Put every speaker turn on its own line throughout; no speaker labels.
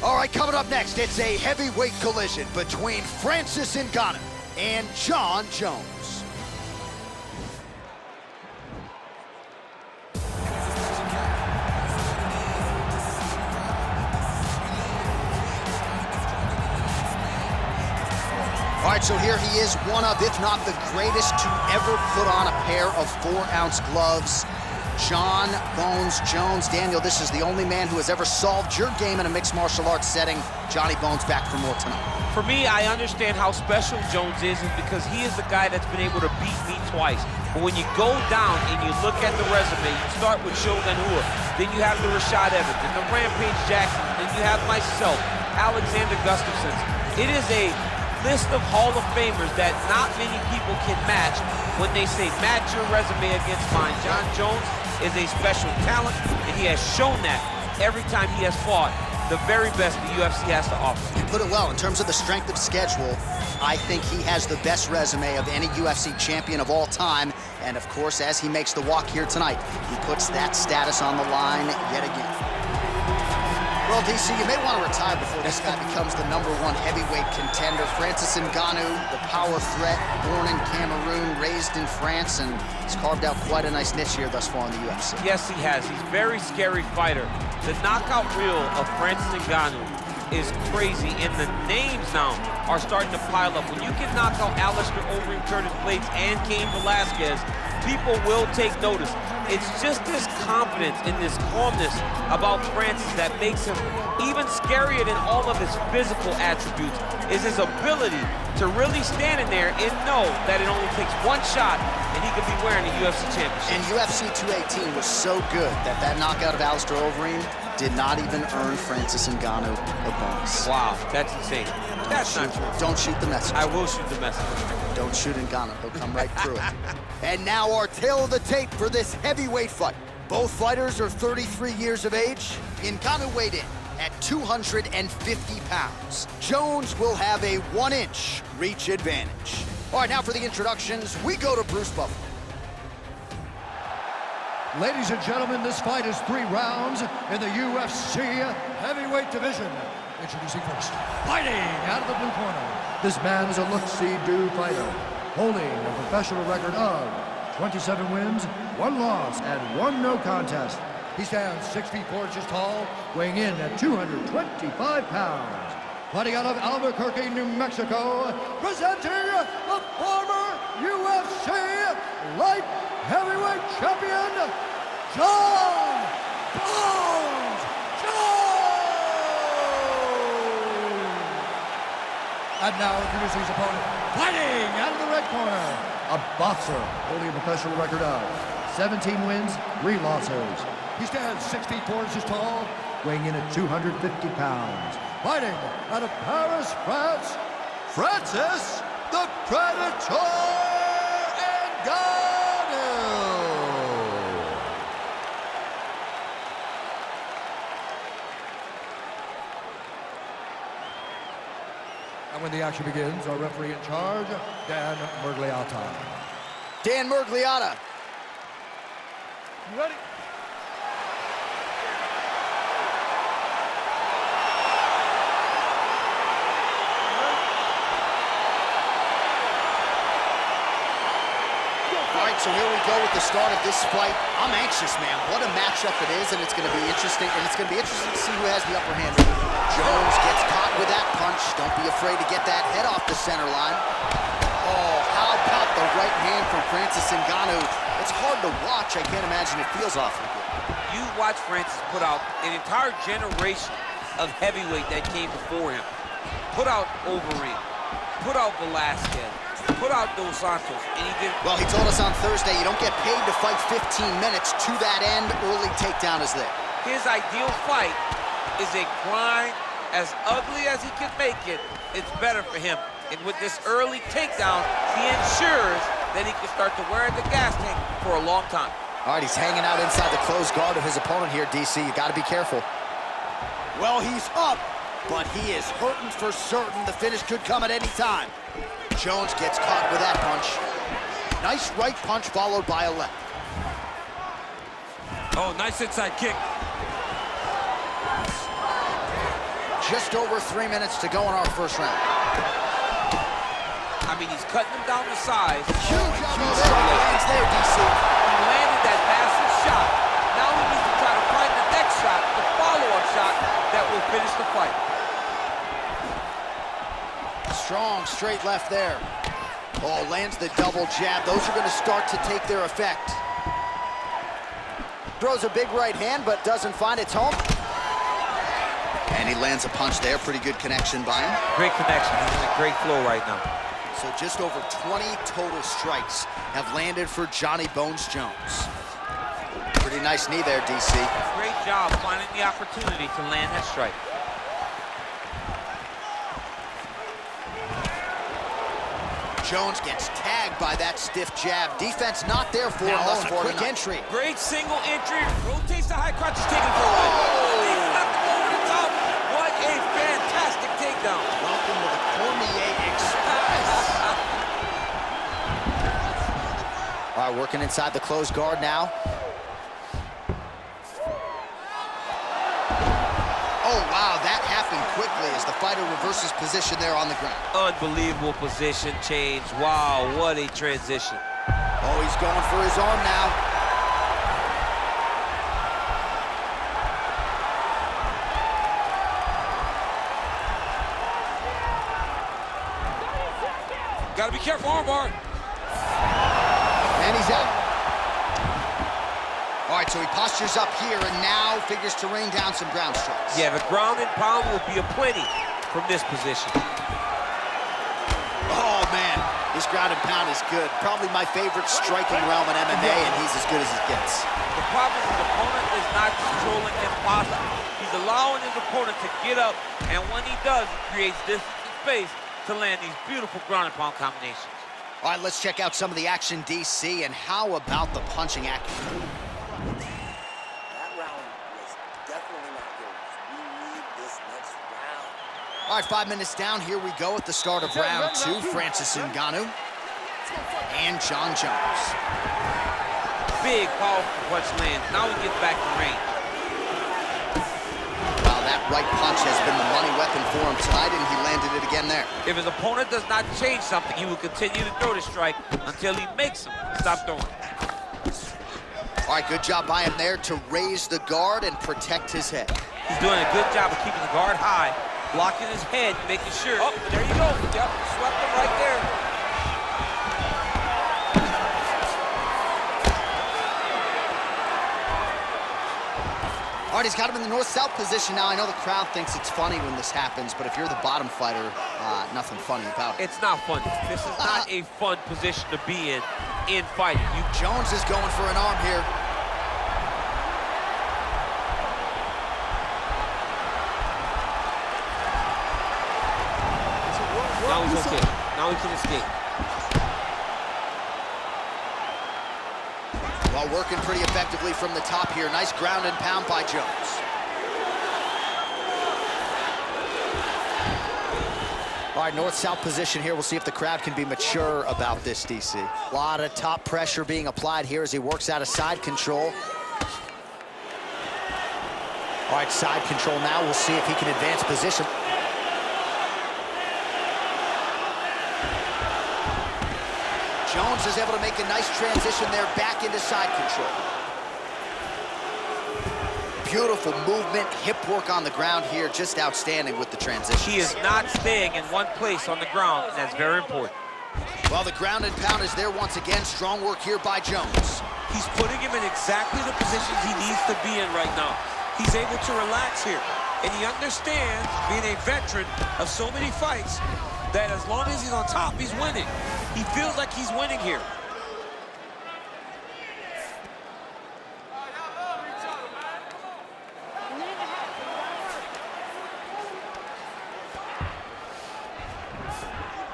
All right, coming up next, it's a heavyweight collision between Francis Ngannou and Jon Jones. All right, so here he is, one of, if not the greatest to ever put on a pair of 4-ounce gloves. Jon Bones Jones. Daniel, this is the only man who has ever solved your game in a mixed martial arts setting. Johnny Bones back for more tonight.
For me, I understand how special Jones is because he is the guy that's been able to beat me twice. But when you go down and you look at the resume, you start with Shogun Rua, then you have the Rashad Evans, then the Rampage Jackson, then you have myself, Alexander Gustafsson. It is a list of Hall of Famers that not many people can match when they say match your resume against mine. Jon Jones is a special talent, and he has shown that every time he has fought the very best the UFC has to offer.
You put it well. In terms of the strength of schedule, I think he has the best resume of any UFC champion of all time. And of course, as he makes the walk here tonight, he puts that status on the line yet again. Well, DC, you may want to retire before this guy becomes the #1 heavyweight contender. Francis Ngannou, the power threat, born in Cameroon, raised in France, and he's carved out quite a nice niche here thus far in the UFC.
Yes, he has. He's a very scary fighter. The knockout reel of Francis Ngannou is crazy, and the names now are starting to pile up. When you can knock out Alistair Overeem, Curtis Blades, and Cain Velasquez, people will take notice. It's just this confidence and this calmness about Francis that makes him even scarier than all of his physical attributes, is his ability to really stand in there and know that it only takes one shot and he could be wearing a UFC championship.
And UFC 218 was so good that knockout of Alistair Overeem did not even earn Francis Ngannou a bonus.
Wow, that's insane. That's not true.
Don't shoot the messenger.
I will shoot the messenger.
Don't shoot Ngannou. He'll come right through it. And now our tail of the tape for this heavyweight fight. Both fighters are 33 years of age. Ngannou weighed in at 250 pounds. Jones will have a 1-inch reach advantage. All right, now for the introductions, we go to Bruce Buffer.
Ladies and gentlemen, this fight is 3 rounds in the UFC heavyweight division. Introducing first, fighting out of the blue corner. This man is a look-see-do fighter, holding a professional record of 27 wins, 1 loss, and 1 no contest. He stands 6 feet 4 inches tall, weighing in at 225 pounds. Fighting out of Albuquerque, New Mexico, presenting the former UFC light heavyweight champion, Jon Bones Jones! And now introducing his opponent, fighting out of the red corner, a boxer holding a professional record of 17 wins, 3 losses. He stands 6 feet 4 inches tall, weighing in at 250 pounds. Fighting out of Paris, France, Francis the Predator Ngannou! And when the action begins, our referee in charge, Dan Murgliata.
Dan Murgliata.
You ready?
All right, so here we go with the start of this fight. I'm anxious, man. What a matchup it is, and it's going to be interesting. And it's going to be interesting to see who has the upper hand. Jones gets caught with that punch. Don't be afraid to get that head off the center line. Oh, how about the right hand from Francis Ngannou? It's hard to watch. I can't imagine it feels awfully good.
You watch Francis put out an entire generation of heavyweight that came before him. Put out Overeem, put out Velasquez, put out Dos Santos, and he did.
Well, he told us on Thursday you don't get paid to fight 15 minutes. To that end, early takedown is there.
His ideal fight is a grind. As ugly as he can make it, it's better for him. And with this early takedown, he ensures that he can start to wear the gas tank for a long time.
All right, he's hanging out inside the closed guard of his opponent here, DC. You got to be careful. Well, he's up, but he is hurting for certain. The finish could come at any time. Jones gets caught with that punch. Nice right punch followed by a left.
Oh, nice inside kick.
Just over 3 minutes to go in our first round.
I mean, he's cutting him down the size.
Huge lands there, DC.
He landed that massive shot. Now he needs to try to find the next shot, the follow-up shot that will finish the fight.
Strong straight left there. Oh, lands the double jab. Those are going to start to take their effect. Throws a big right hand, but doesn't find its home. And he lands a punch there. Pretty good connection by him.
Great connection. He's in a great flow right now.
So just over 20 total strikes have landed for Johnny Bones Jones. Pretty nice knee there, DC.
Great job finding the opportunity to land that strike.
Jones gets tagged by that stiff jab. Defense not there for him thus far. Quick entry.
Great single entry. Rotates the high crotch, is taken for a ride. He's left over the top. What a fantastic takedown.
Welcome to the Cormier Express. All right, working inside the closed guard now. Oh, wow, that happened quickly as the fighter reverses position there on the ground.
Unbelievable position change. Wow, what a transition.
Oh, he's going for his arm now.
Gotta be careful, armbar.
And he's out. All right, so he postures up here and now figures to rain down some ground strikes.
Yeah, the ground and pound will be aplenty from this position.
Oh, man, this ground and pound is good. Probably my favorite striking realm in MMA, and he's as good as it gets.
The problem is the opponent is not controlling him possibly. He's allowing his opponent to get up, and when he does, he creates distance and space to land these beautiful ground and pound combinations.
All right, let's check out some of the action, DC, and how about the punching action?
That round was definitely not yours. We need this next round.
All right, 5 minutes down. Here we go at the start of round 2. Francis Ngannou and John Jones.
Big, powerful punch lands. Now he gets back in range.
Wow, that right punch has been the money weapon for him tonight, and he landed it again there.
If his opponent does not change something, he will continue to throw the strike until he makes him stop throwing.
All right, good job by him there to raise the guard and protect his head.
He's doing a good job of keeping the guard high, blocking his head, making sure. Oh, there you go. Yep, swept him right there.
All right, he's got him in the north-south position now. I know the crowd thinks it's funny when this happens, but if you're the bottom fighter, nothing funny about it.
It's not funny. This is not a fun position to be in fighting.
Jones is going for an arm here.
Now he's okay. Now he can escape.
Well, working pretty effectively from the top here. Nice ground and pound by Jones. All right, north-south position here. We'll see if the crowd can be mature about this, DC. A lot of top pressure being applied here as he works out of side control. All right, side control now. We'll see if he can advance position. Jones is able to make a nice transition there back into side control. Beautiful movement, hip work on the ground here, just outstanding with the transition.
He is not staying in one place on the ground, and that's very important.
Well, the ground and pound is there once again. Strong work here by Jones.
He's putting him in exactly the positions he needs to be in right now. He's able to relax here, and he understands, being a veteran of so many fights, that as long as he's on top, he's winning. He feels like he's winning here.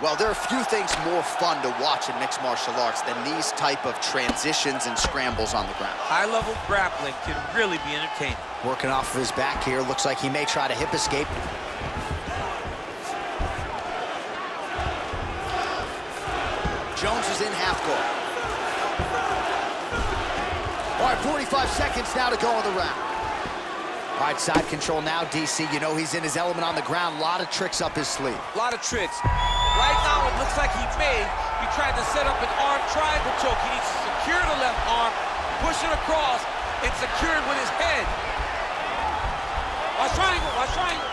Well, there are few things more fun to watch in mixed martial arts than these type of transitions and scrambles on the ground.
High-level grappling can really be entertaining.
Working off of his back here. Looks like he may try to hip escape. Jones is in half guard. All right, 45 seconds now to go in the round. All right, side control now, DC. You know he's in his element on the ground. A lot of tricks up his sleeve.
A lot of tricks. Right now, it looks like he may be trying to set up an arm triangle choke. He needs to secure the left arm, push it across, and secure it with his head. Watch triangle, watch triangle.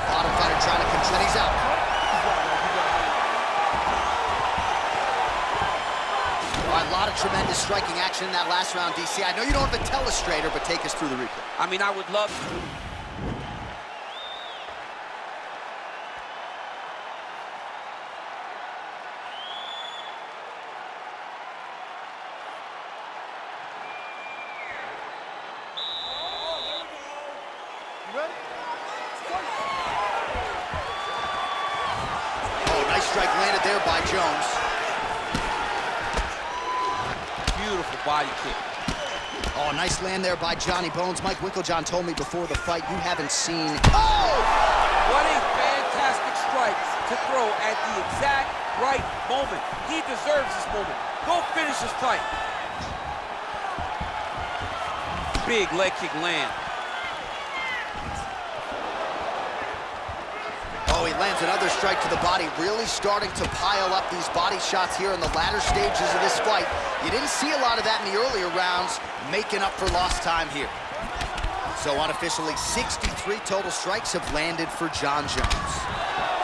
Bottom fighter trying to control. He's out. A lot of tremendous striking action in that last round, DC. I know you don't have a telestrator, but take us through the replay.
I mean, I would love...
Oh, nice strike landed there by Jones.
Beautiful body kick.
Oh, nice land there by Johnny Bones. Mike Winklejohn told me before the fight you haven't seen... Oh!
What a fantastic strike to throw at the exact right moment. He deserves this moment. Go finish this fight. Big leg kick land.
Oh, he lands another strike to the body, really starting to pile up these body shots here in the latter stages of this fight. You didn't see a lot of that in the earlier rounds, making up for lost time here. So unofficially, 63 total strikes have landed for Jon Jones.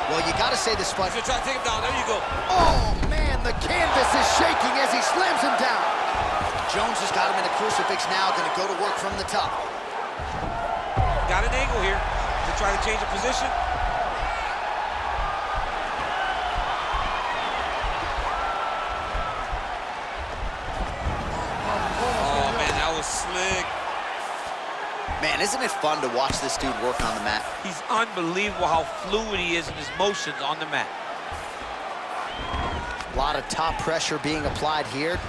Well, you gotta say this fight...
He's gonna try to take him down, there you go.
Oh, man, the canvas is shaking as he slams him down. Jones has got him in a crucifix now, gonna go to work from the top.
Got an angle here to try to change the position. Slick.
Man, isn't it fun to watch this dude work on the mat?
He's unbelievable how fluid he is in his motions on the mat.
A lot of top pressure being applied here.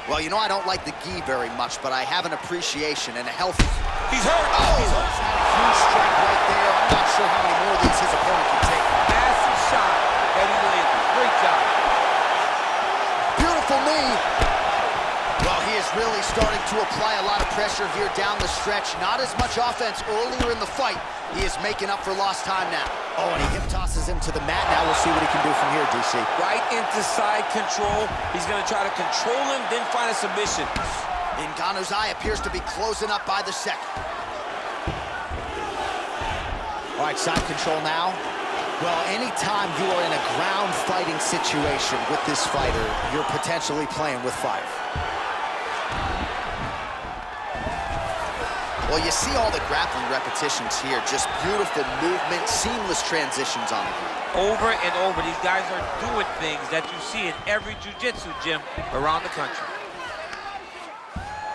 Well, you know I don't like the gi very much, but I have an appreciation and a healthy...
He's hurt!
Oh!
He's hurt.
He's had a huge strike right there. I'm not sure how many more of these his opponent can take.
Massive shot that he landed. Great job.
Beautiful knee. Well, he is really starting to apply a lot of pressure here down the stretch. Not as much offense earlier in the fight. He is making up for lost time now. Oh, and he hip tosses him to the mat. Now we'll see what he can do from here, DC.
Right into side control. He's going to try to control him, then find a submission.
Ngannou's eye appears to be closing up by the second. All right, side control now. Well, anytime you are in a ground fighting situation with this fighter, you're potentially playing with fire. Well, you see all the grappling repetitions here. Just beautiful movement, seamless transitions on the ground.
Over and over, these guys are doing things that you see in every jiu-jitsu gym around the country.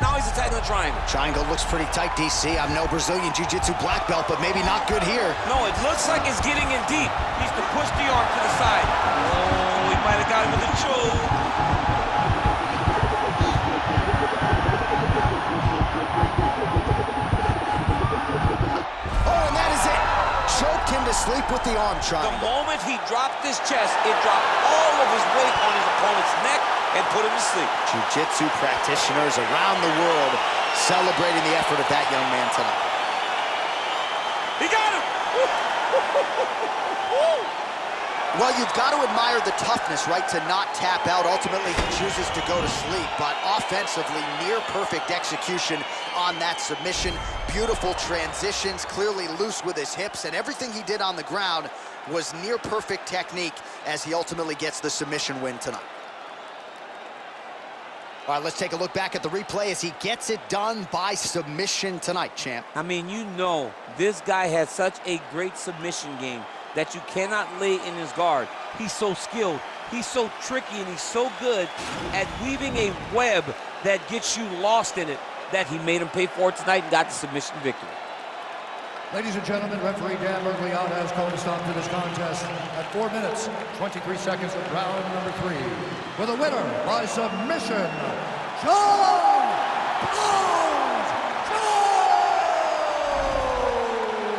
Now he's attacking the triangle.
Triangle looks pretty tight, DC. I'm no Brazilian jiu-jitsu black belt, but maybe not good here.
No, it looks like it's getting in deep. He needs to push the arm to the side. Oh, he might have got him with a choke.
Choked him to sleep with the arm triangle.
The moment he dropped his chest, it dropped all of his weight on his opponent's neck and put him to sleep.
Jiu-jitsu practitioners around the world celebrating the effort of that young man tonight.
He got him!
Well, you've got to admire the toughness, right, to not tap out. Ultimately, he chooses to go to sleep, but offensively, near-perfect execution on that submission. Beautiful transitions, clearly loose with his hips, and everything he did on the ground was near-perfect technique as he ultimately gets the submission win tonight. All right, let's take a look back at the replay as he gets it done by submission tonight, champ.
I mean, you know, this guy has such a great submission game that you cannot lay in his guard. He's so skilled, he's so tricky, and he's so good at weaving a web that gets you lost in it that he made him pay for it tonight and got the submission victory.
Ladies and gentlemen, referee Dan Mergliotta has called a stop to this contest at 4 minutes, 23 seconds of round number 3. With a winner by submission, Jon